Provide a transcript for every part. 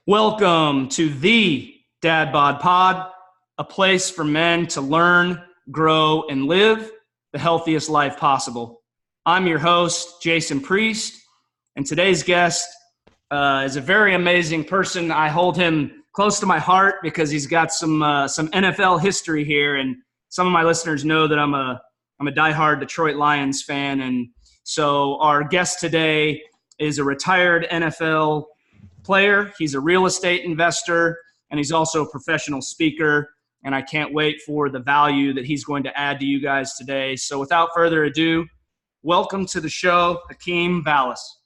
Welcome to the Dad Bod Pod, a place for men to learn, grow, and live the healthiest life possible. I'm your host, Jason Priest, and today's guest is a very amazing person. I hold him close to my heart because he's got some NFL history here, and some of my listeners know that I'm a diehard Detroit Lions fan, and so our guest today is a retired NFL player. He's a real estate investor, and he's also a professional speaker. And I can't wait for the value that he's going to add to you guys today. So without further ado, welcome to the show, Hakeem Valles.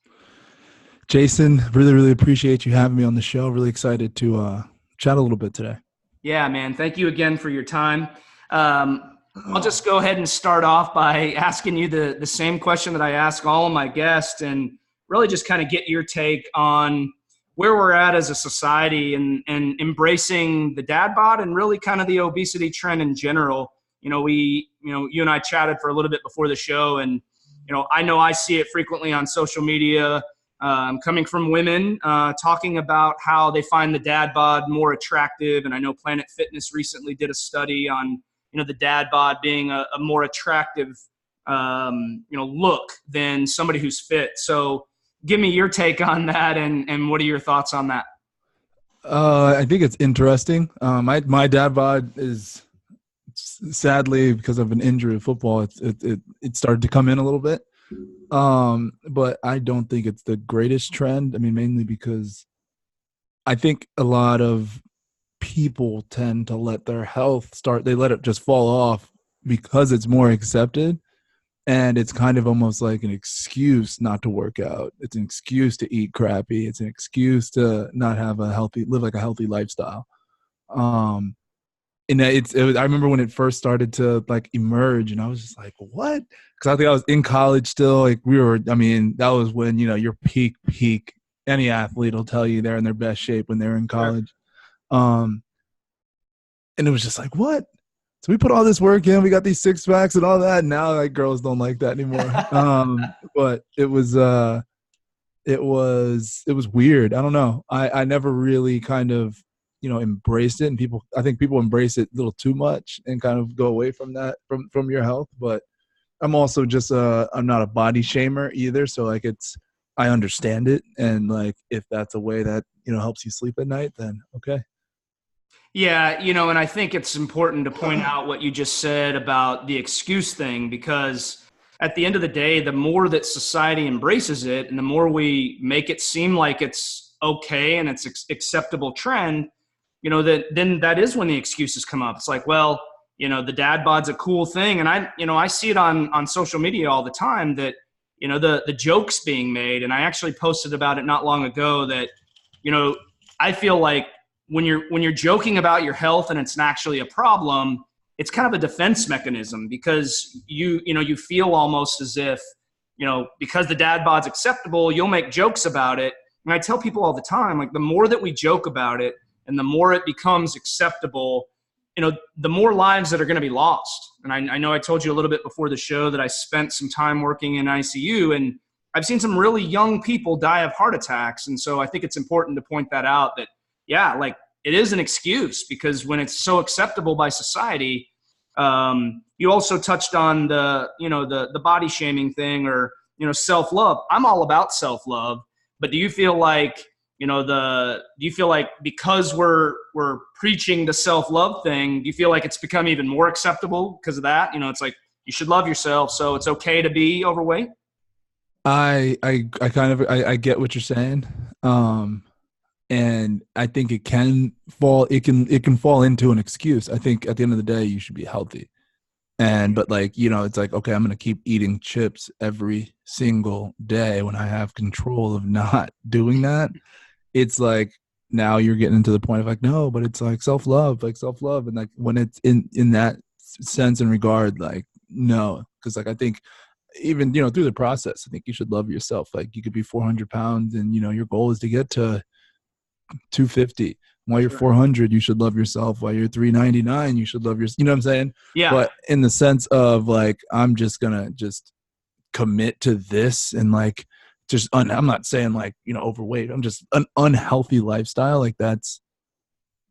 Jason, really appreciate you having me on the show. Really excited to chat a little bit today. Yeah, man. Thank you again for your time. I'll just go ahead and start off by asking you the same question that I ask all of my guests, and really just kind of get your take on where we're at as a society and embracing the dad bod and really kind of the obesity trend in general. You and I chatted for a little bit before the show, and, I know I see it frequently on social media, coming from women talking about how they find the dad bod more attractive. And I know Planet Fitness recently did a study on, the dad bod being a more attractive, look than somebody who's fit. So give me your take on that, and what are your thoughts on that? I think it's interesting. My dad bod is, sadly, because of an injury in football, it started to come in a little bit. But I don't think it's the greatest trend. I mean, mainly because I think a lot of people tend to let their health they let it just fall off because it's more accepted. And it's kind of almost like an excuse not to work out. It's an excuse to eat crappy. It's an excuse to not live like a healthy lifestyle. And I remember when it first started to like emerge, and I was just like, what? Because I think I was in college still. Like that was when, your peak, any athlete will tell you they're in their best shape when they're in college. And it was just like, what? So we put all this work in, we got these six packs and all that. And now like girls don't like that anymore. But it was weird. I don't know. I never really kind of, embraced it. And I think people embrace it a little too much and kind of go away from that, from your health. But I'm also just I'm not a body shamer either. So like I understand it. And like, if that's a way that, helps you sleep at night, then okay. Yeah, and I think it's important to point out what you just said about the excuse thing, because at the end of the day, the more that society embraces it and the more we make it seem like it's okay and it's acceptable trend, then that is when the excuses come up. It's like, well, the dad bod's a cool thing. And I see it on social media all the time that, the jokes being made. And I actually posted about it not long ago that, I feel like when you're joking about your health and it's actually a problem, it's kind of a defense mechanism, because you feel almost as if, because the dad bod's acceptable, you'll make jokes about it. And I tell people all the time, like, the more that we joke about it and the more it becomes acceptable, the more lives that are going to be lost. And I know I told you a little bit before the show that I spent some time working in ICU, and I've seen some really young people die of heart attacks. And so I think it's important to point that out, that yeah, like, it is an excuse, because when it's so acceptable by society, you also touched on the body shaming thing, or, self-love. I'm all about self-love, but do you feel like, because we're preaching the self-love thing, do you feel like it's become even more acceptable because of that? It's like, you should love yourself, so it's okay to be overweight. I get what you're saying. And I think it can fall into an excuse. I think at the end of the day, you should be healthy. But like, it's like, okay, I'm going to keep eating chips every single day when I have control of not doing that. It's like, now you're getting into the point of like, no, but it's like self-love. And like, when it's in that sense and regard, like, no, because like, I think even, through the process, I think you should love yourself. Like, you could be 400 pounds and, your goal is to get to 250. While you're 400, you should love yourself. While you're 399, you should love yourself. You know what I'm saying? Yeah. But in the sense of like, I'm just gonna commit to this and like just I'm not saying like, overweight. I'm just an unhealthy lifestyle. Like that's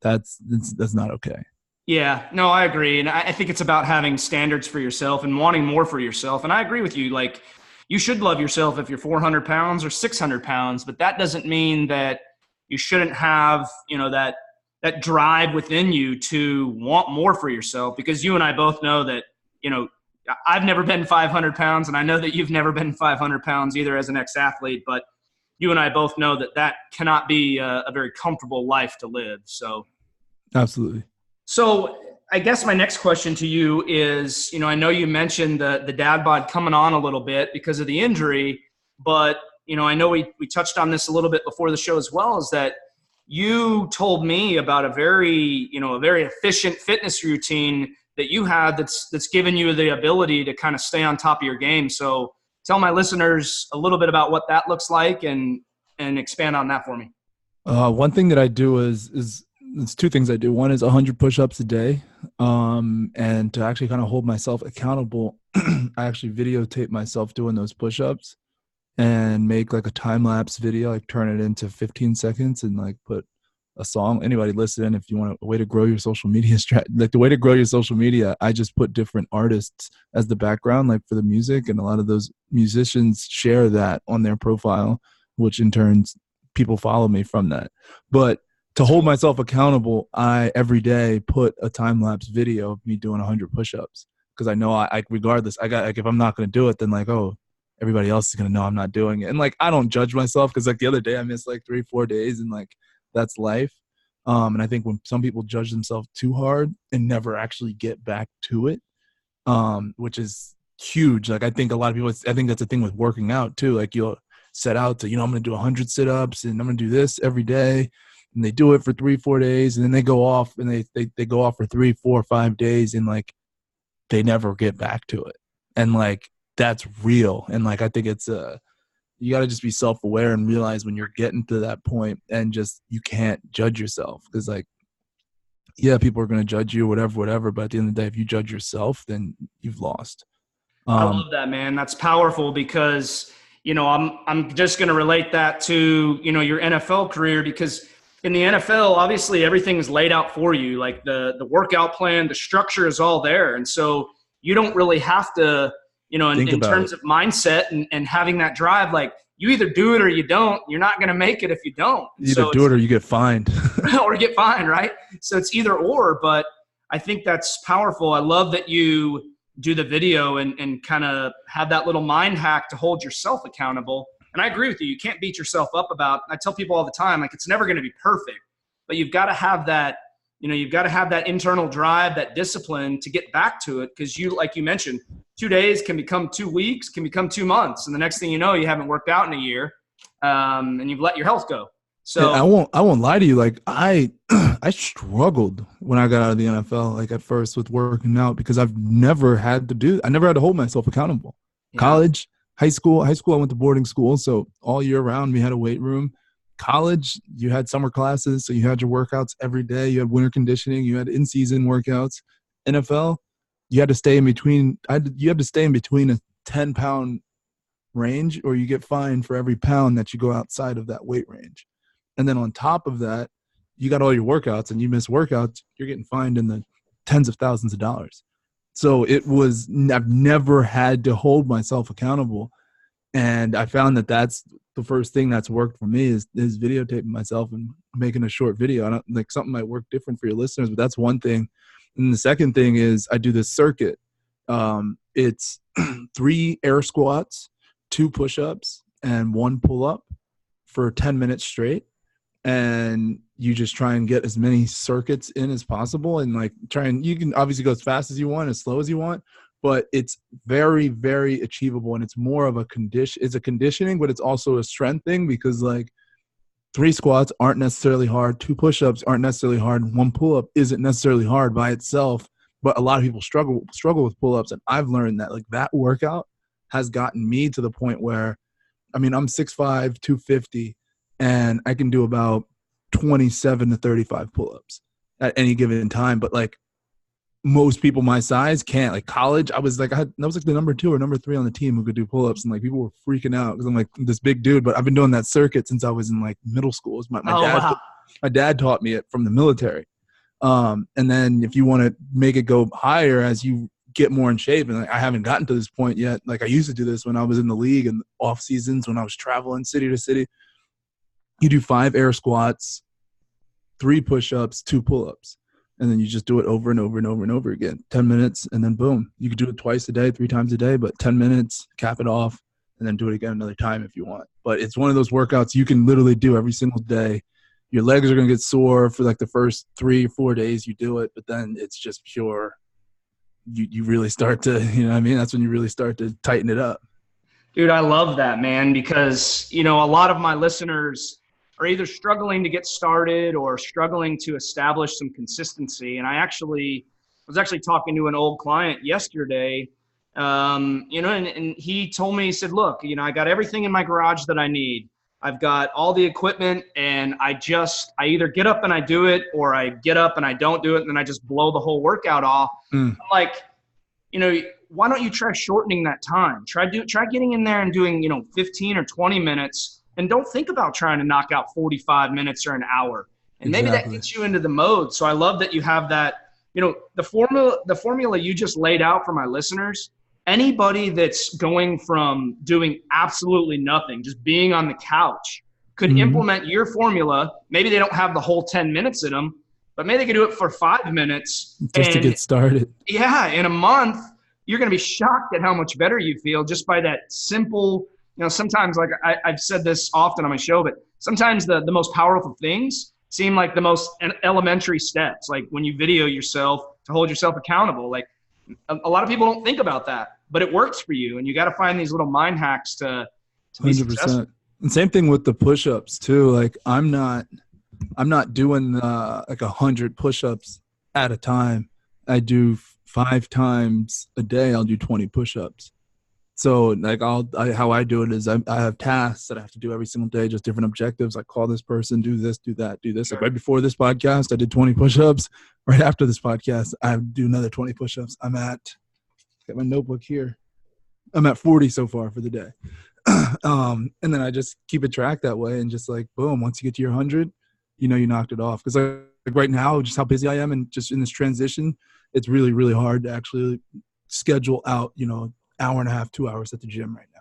not okay. Yeah, no, I agree. And I think it's about having standards for yourself and wanting more for yourself. And I agree with you. Like, you should love yourself if you're 400 pounds or 600 pounds, but that doesn't mean that you shouldn't have, that drive within you to want more for yourself, because you and I both know that, I've never been 500 pounds, and I know that you've never been 500 pounds either as an ex-athlete, but you and I both know that that cannot be a very comfortable life to live. So, absolutely. So I guess my next question to you is, I know you mentioned the dad bod coming on a little bit because of the injury, but, I know we touched on this a little bit before the show as well, is that you told me about a very efficient fitness routine that you had that's given you the ability to kind of stay on top of your game. So tell my listeners a little bit about what that looks like and expand on that for me. One thing that I do is it's two things I do. One is 100 push-ups a day. And to actually kind of hold myself accountable, I actually videotape myself doing those push-ups and make like a time-lapse video, like turn it into 15 seconds and like put a song. Anybody listen, if you want a way to grow your social media like the way to grow your social media, I just put different artists as the background, like for the music. And a lot of those musicians share that on their profile, which in turn people follow me from that. But to hold myself accountable, I every day put a time-lapse video of me doing 100 push-ups, because I know I regardless, like if I'm not going to do it, then like, oh, everybody else is going to know I'm not doing it. And like, I don't judge myself, because like the other day I missed like 3-4 days, and like that's life. And I think when some people judge themselves too hard and never actually get back to it, which is huge. Like I think a lot of people, I think that's the thing with working out too. Like you'll set out to, I'm going to do 100 sit-ups and I'm going to do this every day. And they do it for 3-4 days, and then they go off and they go off for 3, 4, 5 days, and like they never get back to it. And like that's real. And like I think it's you got to just be self-aware and realize when you're getting to that point, and just you can't judge yourself, because like, yeah, people are going to judge you, whatever. But at the end of the day, if you judge yourself, then you've lost. I love that, man. That's powerful, because I'm just going to relate that to your NFL career, because in the NFL, obviously everything's laid out for you, like the workout plan, the structure is all there. And so you don't really have to, in terms of mindset and having that drive, like you either do it or you don't. You're not going to make it if you don't. You either do it or you get fined. Or get fined, right? So it's either or, but I think that's powerful. I love that you do the video and kind of have that little mind hack to hold yourself accountable. And I agree with you. You can't beat yourself up about, I tell people all the time, like it's never going to be perfect, but you've got to have that, you've got to have that internal drive, that discipline to get back to it. Because like you mentioned, 2 days can become 2 weeks, can become 2 months. And the next thing you know, you haven't worked out in a year, and you've let your health go. So I won't lie to you. Like I struggled when I got out of the NFL, like at first with working out, because I've never had to hold myself accountable. Yeah. College, high school, I went to boarding school. So all year round we had a weight room. College, you had summer classes. So you had your workouts every day. You had winter conditioning. You had in-season workouts. NFL, you had to stay in between. You had to stay in between a 10-pound range, or you get fined for every pound that you go outside of that weight range. And then on top of that, you got all your workouts, and you miss workouts, you're getting fined in the tens of thousands of dollars. So I've never had to hold myself accountable. And I found that that's the first thing that's worked for me is videotaping myself and making a short video. I don't like something might work different for your listeners, but that's one thing. And the second thing is I do this circuit. It's 3 air squats, 2 push-ups, and 1 pull-up for 10 minutes straight. And you just try and get as many circuits in as possible, and like you can obviously go as fast as you want, as slow as you want, but it's very, very achievable. And it's more of it's a conditioning, but it's also a strength thing, because like 3 squats aren't necessarily hard. 2 push-ups aren't necessarily hard. 1 pull-up isn't necessarily hard by itself, but a lot of people struggle with pull-ups. And I've learned that like that workout has gotten me to the point where, I mean, I'm 6'5", 250, and I can do about 27 to 35 pull-ups at any given time. But like most people my size can't. Like college, I was like, I was like the number 2 or number 3 on the team who could do pull-ups, and like people were freaking out because I'm like this big dude. But I've been doing that circuit since I was in like middle school. My dad taught me it from the military. And then if you want to make it go higher as you get more in shape, and like, I haven't gotten to this point yet. Like I used to do this when I was in the league and off seasons when I was traveling city to city. You do 5 air squats, 3 push-ups, 2 pull-ups. And then you just do it over and over and over and over again. 10 minutes, and then boom. You could do it twice a day, 3 times a day, but 10 minutes, cap it off, and then do it again another time if you want. But it's one of those workouts you can literally do every single day. Your legs are going to get sore for like the first 3 or 4 days you do it, but then it's just pure. You really start to, you know what I mean? That's when you really start to tighten it up. Dude, I love that, man, because, you know, a lot of my listeners are either struggling to get started or struggling to establish some consistency. And I was actually talking to an old client yesterday, you know, and he told me, he said, look, you know, I got everything in my garage that I need. I've got all the equipment, and I either get up and I do it, or I get up and I don't do it, and then I just blow the whole workout off. I'm like, you know, why don't you try shortening that time? Try getting in there and doing, you know, 15 or 20 minutes. And don't think about trying to knock out 45 minutes or an hour. And maybe that gets you into the mode. So I love that you have that, you know, the formula you just laid out for my listeners. Anybody that's going from doing absolutely nothing, just being on the couch, could implement your formula. Maybe they don't have the whole 10 minutes in them, but maybe they could do it for 5 minutes. Just to get started. Yeah, in a month, you're going to be shocked at how much better you feel just by that simple. You know, sometimes, like I've said this often on my show, but sometimes the most powerful things seem like the most elementary steps. Like when you video yourself to hold yourself accountable, like a lot of people don't think about that, but it works for you. And you got to find these little mind hacks to be 100%. Successful. And same thing with the push-ups too. Like I'm not doing like 100 push-ups at a time. I do 5 times a day. I'll do 20 push-ups. So like how I do it is I have tasks that I have to do every single day, just different objectives. I call this person, do this, do that, do this. Sure. Like right before this podcast, I did 20 push-ups. Right after this podcast, I do another 20 push-ups. Got my notebook here. I'm at 40 so far for the day. And then I just keep it tracked that way, and just like, boom, once you get to your 100, you know you knocked it off. Because like right now, just how busy I am and just in this transition, it's really, really hard to actually schedule out, you know, hour and a half, 2 hours at the gym right now.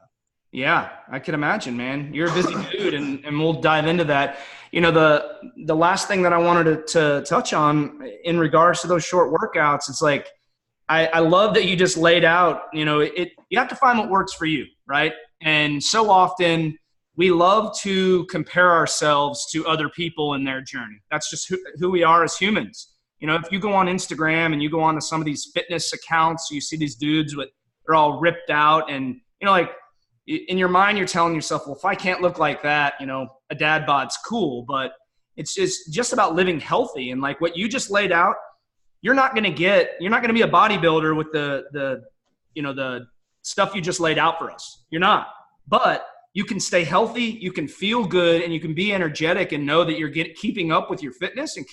Yeah, I can imagine, man. You're a busy dude, and we'll dive into that. You know, the last thing that I wanted to touch on in regards to those short workouts, it's like I love that you just laid out, you know, you have to find what works for you, right? And so often we love to compare ourselves to other people in their journey. That's just who we are as humans. You know, if you go on Instagram and you go on to some of these fitness accounts, you see these dudes they're all ripped out, and, you know, like in your mind, you're telling yourself, well, if I can't look like that, you know, a dad bod's cool, but it's just about living healthy. And like what you just laid out, you're not going to be a bodybuilder with the you know, the stuff you just laid out for us. You're not, but you can stay healthy, you can feel good, and you can be energetic and know that you're keeping up with your fitness and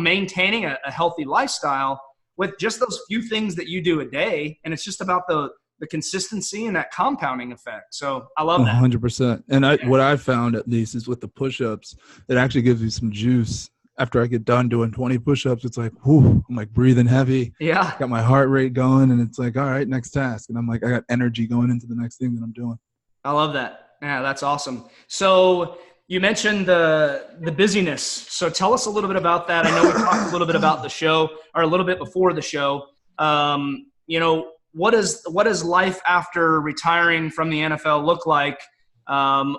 maintaining a healthy lifestyle with just those few things that you do a day. And it's just about the consistency and that compounding effect. So I love that. 100%. And what I found, at least, is with the push-ups, it actually gives me some juice. After I get done doing 20 push-ups, it's like, whoo, I'm like breathing heavy. Yeah. Got my heart rate going, and it's like, all right, next task. And I'm like, I got energy going into the next thing that I'm doing. I love that. Yeah, that's awesome. So you mentioned the busyness. So tell us a little bit about that. I know we talked a little bit about the show, or a little bit before the show. You know, what does life after retiring from the NFL look like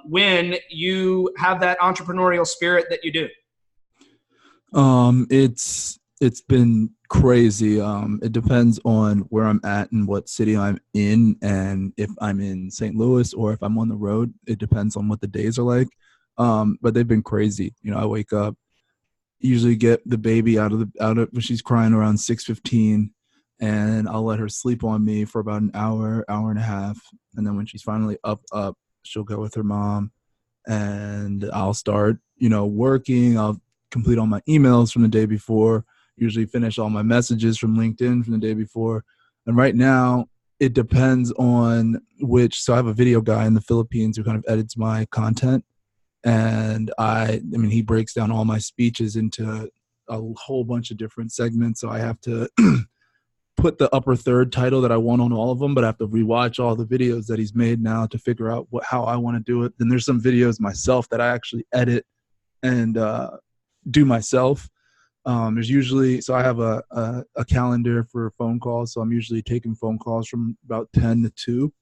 when you have that entrepreneurial spirit that you do? It's been crazy. It depends on where I'm at and what city I'm in, and if I'm in St. Louis or if I'm on the road. It depends on what the days are like. But they've been crazy. You know, I wake up, usually get the baby out of when she's crying around 6:15, and I'll let her sleep on me for about an hour and a half, and then when she's finally up, she'll go with her mom, and I'll start, you know, working. I'll complete all my emails from the day before, usually finish all my messages from LinkedIn from the day before. And right now it depends on so I have a video guy in the Philippines who kind of edits my content. And I mean, he breaks down all my speeches into a whole bunch of different segments. So I have to put the upper third title that I want on all of them, but I have to rewatch all the videos that he's made now to figure out how I want to do it. Then there's some videos myself that I actually edit and do myself. There's usually, so I have a calendar for phone calls. So I'm usually taking phone calls from about 10 to 2.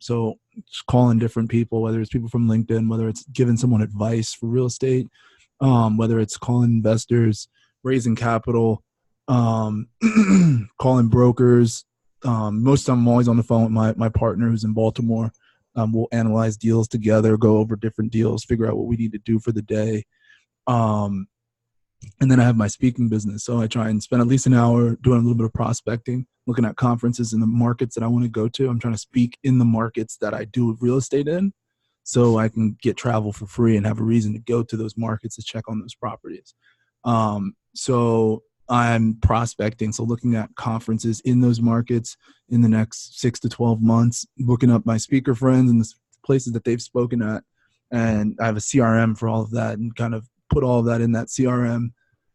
So just calling different people, whether it's people from LinkedIn, whether it's giving someone advice for real estate, whether it's calling investors, raising capital, calling brokers. Most of the time I'm always on the phone with my partner who's in Baltimore. We'll analyze deals together, go over different deals, figure out what we need to do for the day. And then I have my speaking business. So I try and spend at least an hour doing a little bit of prospecting, looking at conferences in the markets that I want to go to. I'm trying to speak in the markets that I do real estate in, so I can get travel for free and have a reason to go to those markets to check on those properties. So I'm prospecting. So looking at conferences in those markets in the next 6 to 12 months, looking up my speaker friends and the places that they've spoken at. And I have a CRM for all of that and kind of put all of that in that CRM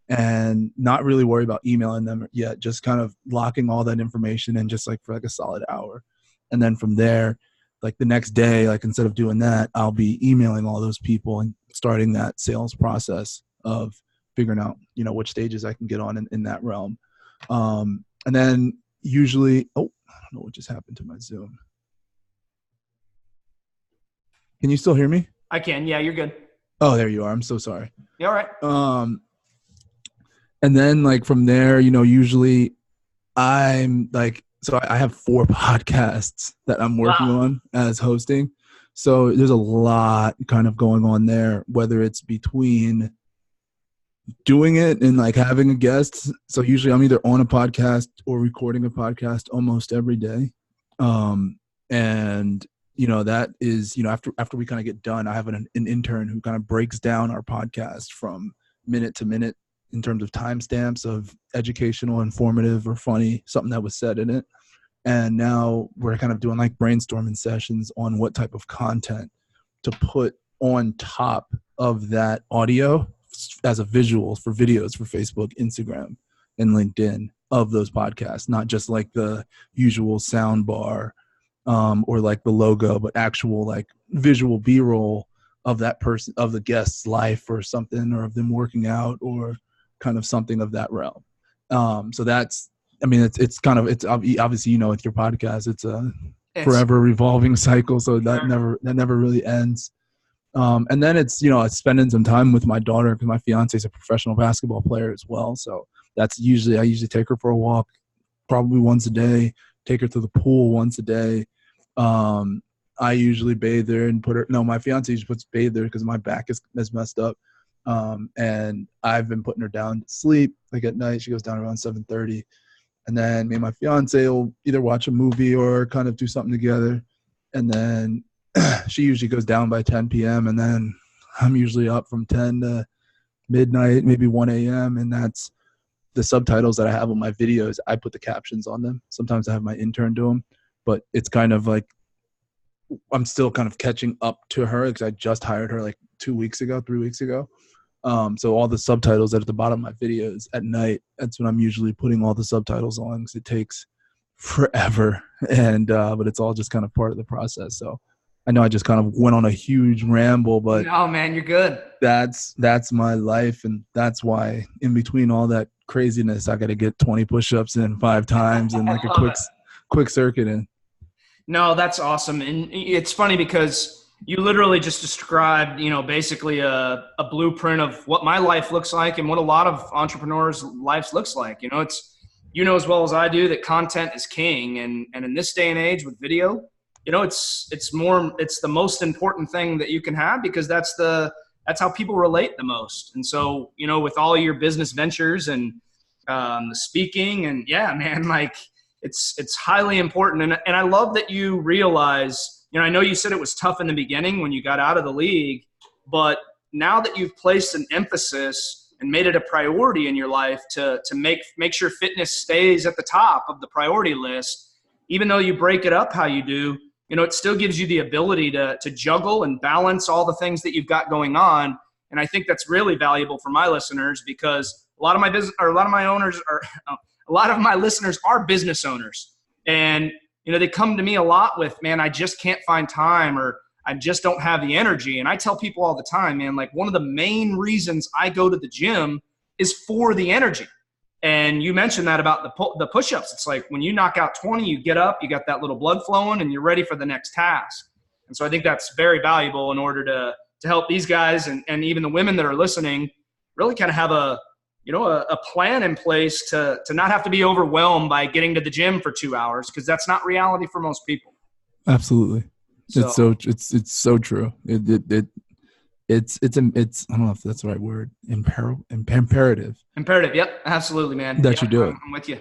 and not really worry about emailing them yet, just kind of locking all that information in just like for like a solid hour. And then from there, like the next day, like instead of doing that, I'll be emailing all those people and starting that sales process of figuring out, which stages I can get on in that realm. And then usually, I don't know what just happened to my Zoom. Can you still hear me? I can. Yeah, you're good. Oh, there you are. I'm so sorry. You all right? And then like from there, usually I'm like, so I have 4 podcasts that I'm working on as hosting. So there's a lot kind of going on there, whether it's between doing it and like having a guest. So usually I'm either on a podcast or recording a podcast almost every day. And that is, after we kind of get done, I have an intern who kind of breaks down our podcast from minute to minute in terms of timestamps of educational, informative, or funny, something that was said in it. And now we're kind of doing like brainstorming sessions on what type of content to put on top of that audio as a visual for videos for Facebook, Instagram, and LinkedIn of those podcasts, not just like the usual sound bar or like the logo, but actual like visual B-roll of that person, of the guest's life or something, or of them working out or kind of something of that realm. So that's, it's kind of, it's obviously, with your podcast, it's a forever revolving cycle. So that never really ends. And then it's, it's spending some time with my daughter because my fiance is a professional basketball player as well. So that's I usually take her for a walk probably once a day, take her to the pool once a day. I usually bathe her and my fiance usually puts bathe her because my back is messed up. And I've been putting her down to sleep. Like at night, she goes down around 7:30. And then me and my fiance will either watch a movie or kind of do something together. And then she usually goes down by 10 p.m. And then I'm usually up from 10 to midnight, maybe 1 a.m. And that's the subtitles that I have on my videos. I put the captions on them. Sometimes I have my intern do them. But it's kind of like I'm still kind of catching up to her because I just hired her like 3 weeks ago. So all the subtitles that are at the bottom of my videos at night, that's when I'm usually putting all the subtitles on because it takes forever. And but it's all just kind of part of the process. So I know I just kind of went on a huge ramble, but no, man, you're good. That's my life, and that's why in between all that craziness, I got to get 20 push-ups in 5 times and like a quick circuit in. No, that's awesome. And it's funny because you literally just described, basically a blueprint of what my life looks like and what a lot of entrepreneurs' lives looks like. It's, as well as I do that content is king. And in this day and age with video, it's the most important thing that you can have because that's how people relate the most. And so, with all your business ventures and the speaking and yeah, man, like, it's highly important. And I love that you realize, I know you said it was tough in the beginning when you got out of the league, but now that you've placed an emphasis and made it a priority in your life to make sure fitness stays at the top of the priority list, even though you break it up how you do, it still gives you the ability to juggle and balance all the things that you've got going on. And I think that's really valuable for my listeners, because a lot of my listeners are business owners, and they come to me a lot with, man, I just can't find time, or I just don't have the energy. And I tell people all the time, man, like, one of the main reasons I go to the gym is for the energy. And you mentioned that about the push-ups. It's like when you knock out 20, you get up, you got that little blood flowing, and you're ready for the next task. And so I think that's very valuable in order to help these guys and even the women that are listening really kind of have a plan in place to not have to be overwhelmed by getting to the gym for 2 hours, because that's not reality for most people. Absolutely. It's so true. It's I don't know if that's the right word. Imperative. Imperative. Yep. Absolutely, man. That you do it. I'm with you.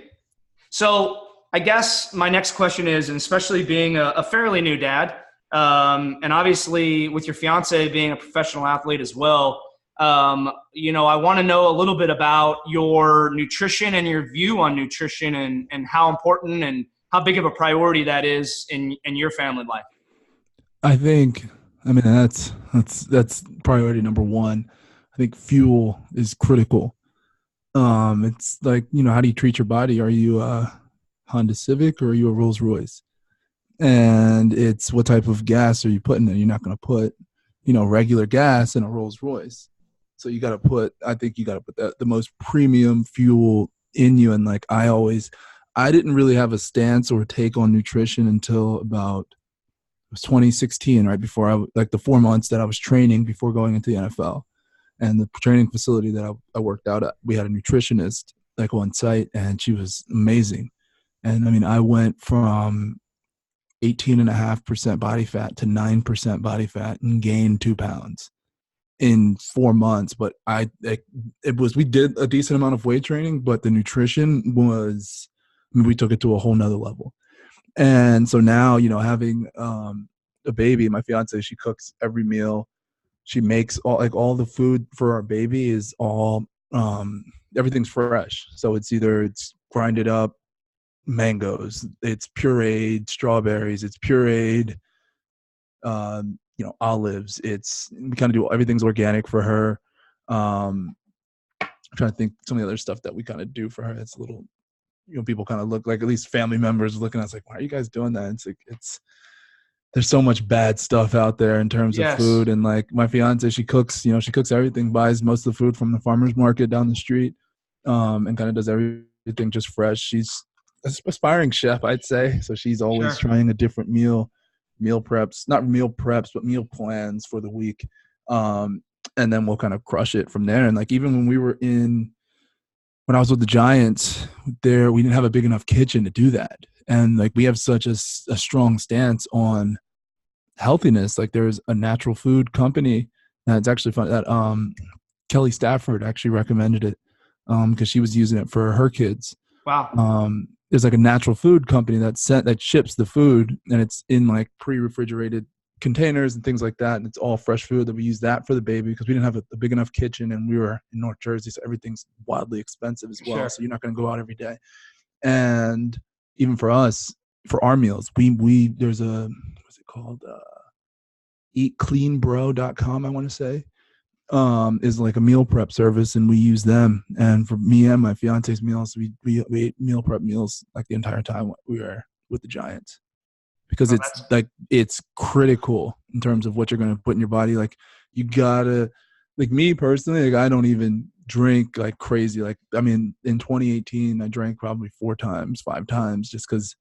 So I guess my next question is, and especially being a fairly new dad, and obviously with your fiance being a professional athlete as well, I want to know a little bit about your nutrition and your view on nutrition, and how important and how big of a priority that is in your family life. I mean, that's priority number one. I think fuel is critical. It's like, how do you treat your body? Are you a Honda Civic or are you a Rolls Royce? And it's what type of gas are you putting in? You're not going to put, regular gas in a Rolls Royce. So you got to put the most premium fuel in you. And like, I didn't really have a stance or take on nutrition until about, it was 2016, right before the 4 months that I was training before going into the NFL. And the training facility that I worked out at, we had a nutritionist like on site, and she was amazing. And I mean, I went from 18.5% body fat to 9% body fat and gained 2 pounds in 4 months. But we did a decent amount of weight training, but the nutrition we took it to a whole nother level. And so now, having a baby, my fiance, she cooks every meal. She makes all the food for our baby is all everything's fresh. So it's grinded up mangoes, it's pureed strawberries, it's pureed olives. We kind of do everything's organic for her. I'm trying to think some of the other stuff that we kind of do for her. It's a little, people kind of look like, at least family members looking at us like, why are you guys doing that? It's there's so much bad stuff out there in terms of food. And like my fiance, she cooks everything, buys most of the food from the farmer's market down the street, and kind of does everything just fresh. She's an aspiring chef, I'd say. So she's always trying a different meal preps, not meal preps, but meal plans for the week. And then we'll kind of crush it from there. And like, even when I was with the Giants there, we didn't have a big enough kitchen to do that. And like, we have such a strong stance on healthiness. Like, there's a natural food company that's actually fun that Kelly Stafford actually recommended it because she was using it for her kids. Wow. There's like a natural food company that ships the food, and it's in like pre-refrigerated containers and things like that, and it's all fresh food. That we use that for the baby because we didn't have a big enough kitchen, and we were in North Jersey, so everything's wildly expensive as well. So you're not going to go out every day. And even for us, for our meals, we there's a, what's it called, eatcleanbro.com, I want to say, is like a meal prep service, and we use them. And for me and my fiance's meals, we ate meal prep meals like the entire time we were with the Giants, because it's critical in terms of what you're going to put in your body. Like, you gotta, like, me personally, like, I don't even drink like crazy. Like, I mean, in 2018, I drank probably 4 times, 5 times, just because,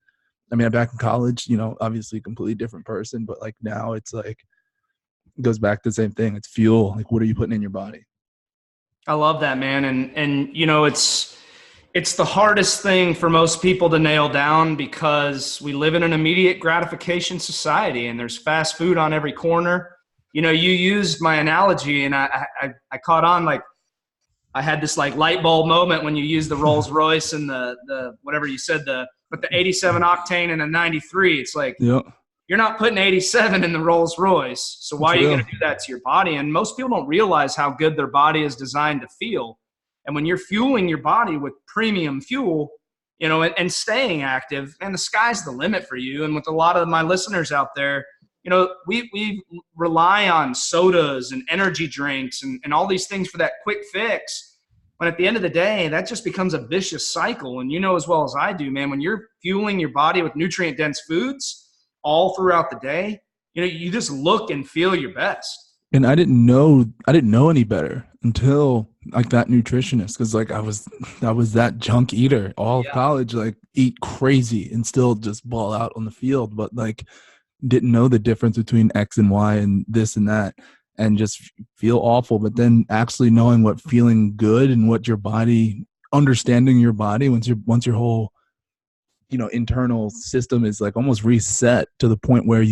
I mean, I'm back in college, obviously a completely different person, but like now it's like, it goes back to the same thing. It's fuel. Like, what are you putting in your body? I love that, man. And it's the hardest thing for most people to nail down, because we live in an immediate gratification society, and there's fast food on every corner. You used my analogy, and I caught on. Like, I had this like light bulb moment when you used the Rolls Royce and the whatever you said, but the 87 octane and a 93. It's like, you're not putting 87 in the Rolls Royce. So why are you going to do that to your body? And most people don't realize how good their body is designed to feel. And when you're fueling your body with premium fuel, and staying active, and the sky's the limit for you. And with a lot of my listeners out there, we rely on sodas and energy drinks and all these things for that quick fix. But at the end of the day, that just becomes a vicious cycle. And as well as I do, man, when you're fueling your body with nutrient dense foods all throughout the day, you just look and feel your best. And I didn't know any better until like that nutritionist, because like I was that junk eater all of college, like eat crazy and still just ball out on the field, but like didn't know the difference between X and Y and this and that, and just feel awful. But then actually knowing what feeling good and what your body, understanding your body once your whole internal system is like almost reset to the point where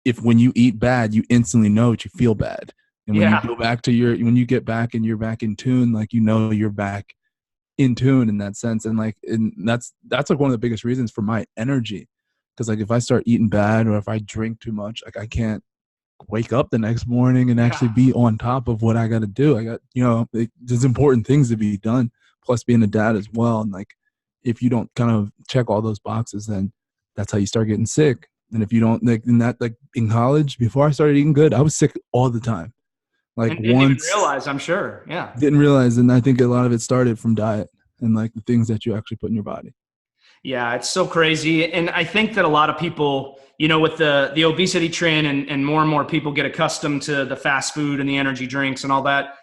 if when you eat bad, you instantly know that you feel bad. And when you go back to when you get back and you're back in tune, like, you're back in tune in that sense. And like, and that's like one of the biggest reasons for my energy. Cause like if I start eating bad or if I drink too much, like I can't wake up the next morning and actually be on top of what I got to do. I got, there's important things to be done, plus being a dad as well. And like, if you don't kind of check all those boxes, then that's how you start getting sick. And if you don't, like in college, before I started eating good, I was sick all the time. Like and didn't even realize, I'm sure. Yeah. Didn't realize. And I think a lot of it started from diet and like the things that you actually put in your body. Yeah, it's so crazy. And I think that a lot of people, with the obesity trend and more people get accustomed to the fast food and the energy drinks and all that,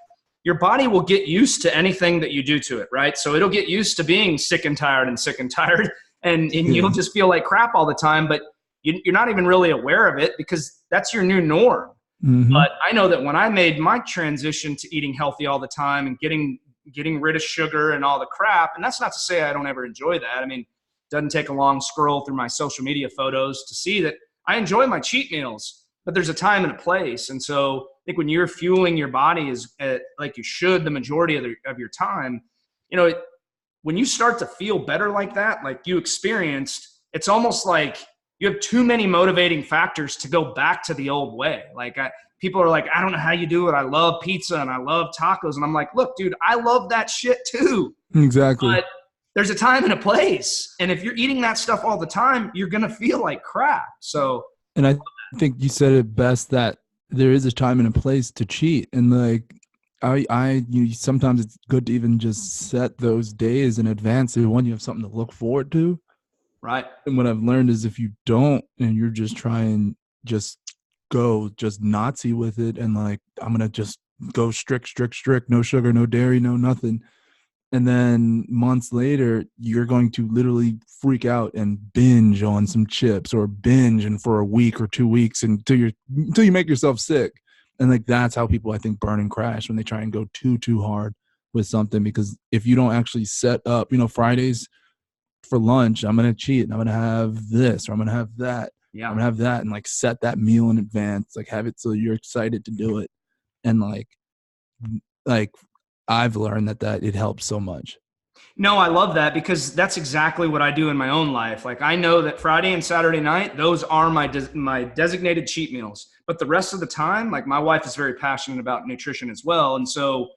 your body will get used to anything that you do to it, right? So it'll get used to being sick and tired and you'll just feel like crap all the time, but you're not even really aware of it because that's your new norm. Mm-hmm. But I know that when I made my transition to eating healthy all the time and getting rid of sugar and all the crap, and that's not to say I don't ever enjoy that. I mean, it doesn't take a long scroll through my social media photos to see that I enjoy my cheat meals, but there's a time and a place. And so I think when you're fueling your body like you should the majority of your time, when you start to feel better like that, like you experienced, it's almost like you have too many motivating factors to go back to the old way. Like people are like, I don't know how you do it. I love pizza and I love tacos. And I'm like, look, dude, I love that shit too. Exactly. But there's a time and a place. And if you're eating that stuff all the time, you're going to feel like crap. So, and I think you said it best, that there is a time and a place to cheat. And like, sometimes it's good to even just set those days in advance. So one, you have something to look forward to. Right. And what I've learned is if you don't, and you're just trying, just go just Nazi with it. And like, I'm going to just go strict, no sugar, no dairy, no nothing. And then months later, you're going to literally freak out and binge on some chips or binge and for a week or 2 weeks until you make yourself sick. And like, that's how people, I think, burn and crash when they try and go too hard with something. Because if you don't actually set up, Fridays for lunch, I'm going to cheat and I'm going to have this or I'm going to have that. Yeah. I'm going to have that, and like set that meal in advance, like have it so you're excited to do it. And like I've learned that it helps so much. No, I love that because that's exactly what I do in my own life. Like I know that Friday and Saturday night, those are my designated cheat meals. But the rest of the time, like my wife is very passionate about nutrition as well. And so,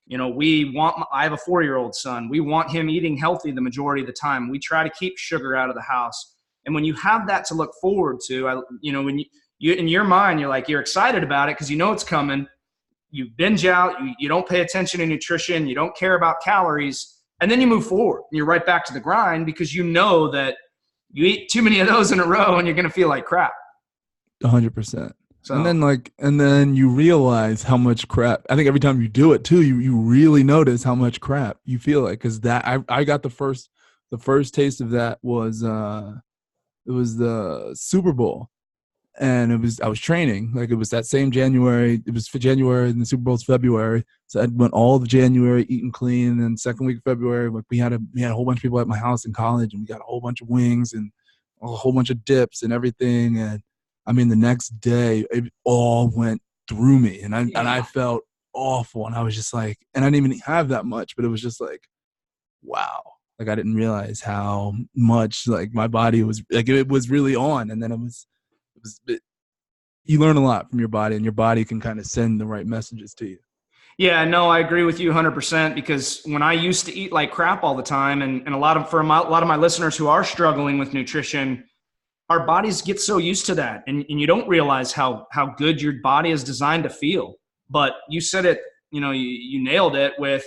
I have a 4-year-old son. We want him eating healthy the majority of the time. We try to keep sugar out of the house. And when you have that to look forward to, when you in your mind, you're excited about it because it's coming. You binge out, you don't pay attention to nutrition, you don't care about calories, and then you move forward. And you're right back to the grind because you know that you eat too many of those in a row and you're going to feel like crap. 100%. So, and then you realize how much crap. I think every time you do it too, you really notice how much crap you feel like. Because that I got the first taste of that was it was the Super Bowl, and I was training. Like it was that same January. It was for January, and the Super Bowl's February. So I went all of January eating clean, and then second week of February, like we had a whole bunch of people at my house in college, and we got a whole bunch of wings and a whole bunch of dips and everything. And I mean, the next day, it all went through me, and I felt awful, and I was just like, and I didn't even have that much, but it was just like, wow. Like I didn't realize how much like my body was like it was really on, and then you learn a lot from your body, and your body can kind of send the right messages to you. Yeah, no, I agree with you 100% because when I used to eat like crap all the time, and a lot of my listeners who are struggling with nutrition, our bodies get so used to that, and you don't realize how good your body is designed to feel. But you said it, you nailed it with,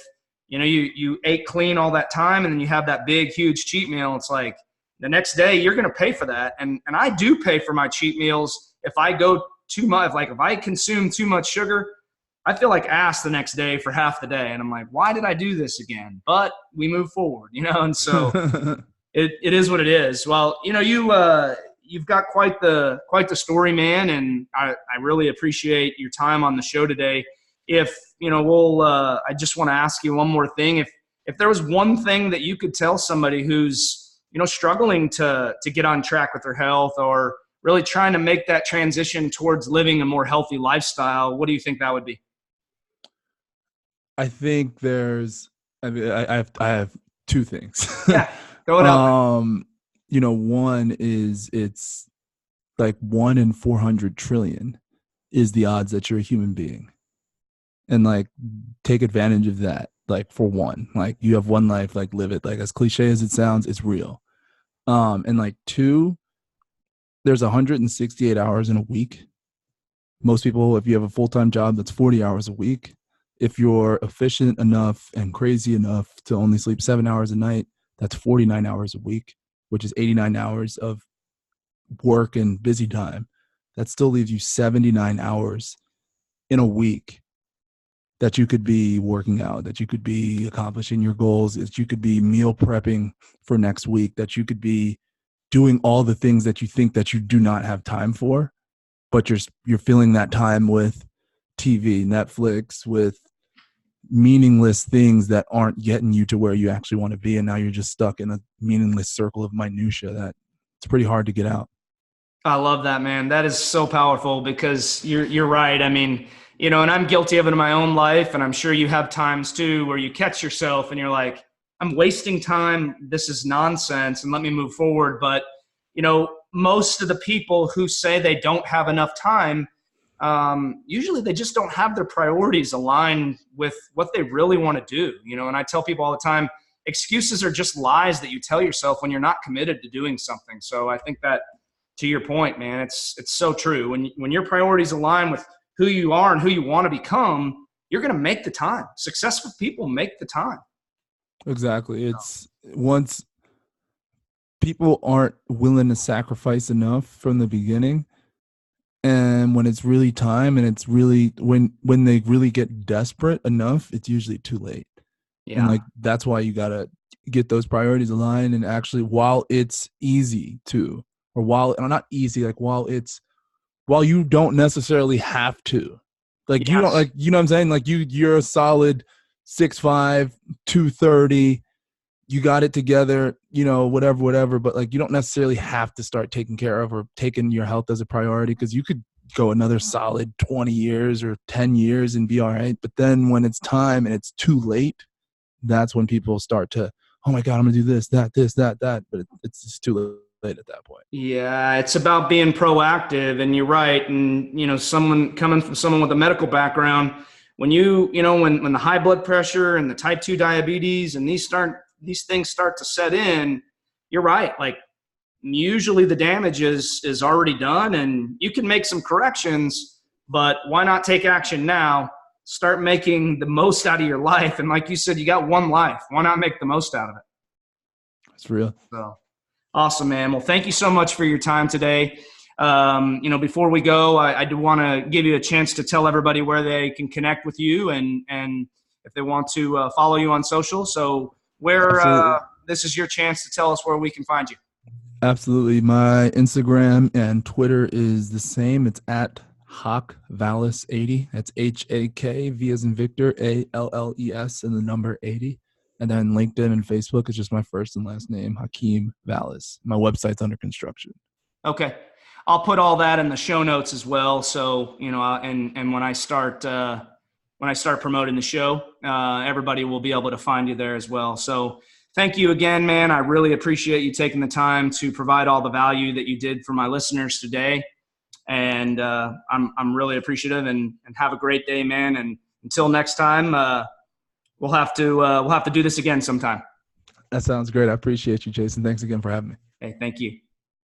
you ate clean all that time, and then you have that big, huge cheat meal. It's like the next day you're going to pay for that. And I do pay for my cheat meals. If I go too much, like if I consume too much sugar, I feel like ass the next day for half the day. And I'm like, why did I do this again? But we move forward, and so it is what it is. Well, you've got quite the story, man, and I really appreciate your time on the show today. If I just want to ask you one more thing. If there was one thing that you could tell somebody who's struggling to get on track with their health, or really trying to make that transition towards living a more healthy lifestyle, what do you think that would be? I think I have two things. Yeah, throw it out there. One is it's like 1 in 400 trillion is the odds that you're a human being. And like, take advantage of that. Like, for one, like, you have one life, like, live it. Like, as cliche as it sounds, it's real. And like, two, there's 168 hours in a week. Most people, if you have a full-time job, that's 40 hours a week. If you're efficient enough and crazy enough to only sleep 7 hours a night, that's 49 hours a week, which is 89 hours of work and busy time. That still leaves you 79 hours in a week that you could be working out, that you could be accomplishing your goals, that you could be meal prepping for next week, that you could be doing all the things that you think that you do not have time for, but you're filling that time with TV, Netflix, with meaningless things that aren't getting you to where you actually want to be, and now you're just stuck in a meaningless circle of minutia that it's pretty hard to get out. I love that, man. That is so powerful because you're right. I mean, and I'm guilty of it in my own life, and I'm sure you have times too where you catch yourself and you're like, I'm wasting time. This is nonsense, and let me move forward. But most of the people who say they don't have enough time, usually they just don't have their priorities aligned with what they really want to do. And I tell people all the time, excuses are just lies that you tell yourself when you're not committed to doing something. So I think that, to your point, man, it's so true. When your priorities align with who you are and who you want to become, you're going to make the time. Successful people make the time. Exactly. It's once people aren't willing to sacrifice enough from the beginning, and when it's really time, and it's really when they really get desperate enough, it's usually too late. Yeah. And like, that's why you got to get those priorities aligned. And actually, while it's easy to, or while not easy, like while you don't necessarily have to, like, you don't, Yes. like, what I'm saying? Like, you're a solid 6'5", 230, you got it together, whatever. But like, you don't necessarily have to start taking care of or taking your health as a priority, because you could go another solid 20 years or 10 years and be all right. But then when it's time and it's too late, that's when people start to, oh my God, I'm gonna do this, that. But it's just too late at that point. Yeah, it's about being proactive, and you're right. And someone coming from someone with a medical background, when when the high blood pressure and the type 2 diabetes and these things start to set in, you're right. Like, usually the damage is already done, and you can make some corrections, but why not take action now? Start making the most out of your life. And like you said, you got one life. Why not make the most out of it? It's real. So awesome, man. Well, thank you so much for your time today. Before we go, I do want to give you a chance to tell everybody where they can connect with you, and if they want to follow you on social. So this is your chance to tell us where we can find you. Absolutely. My Instagram and Twitter is the same. It's at Hak Valles 80. That's HAK, V as in Victor, ALLES, and the number 80. And then LinkedIn and Facebook is just my first and last name, Hakeem Valles. My website's under construction. Okay. I'll put all that in the show notes as well. So, and when I start promoting the show, everybody will be able to find you there as well. So thank you again, man. I really appreciate you taking the time to provide all the value that you did for my listeners today. And I'm really appreciative, and have a great day, man. And until next time, we'll have to do this again sometime. That sounds great. I appreciate you, Jason. Thanks again for having me. Hey, thank you.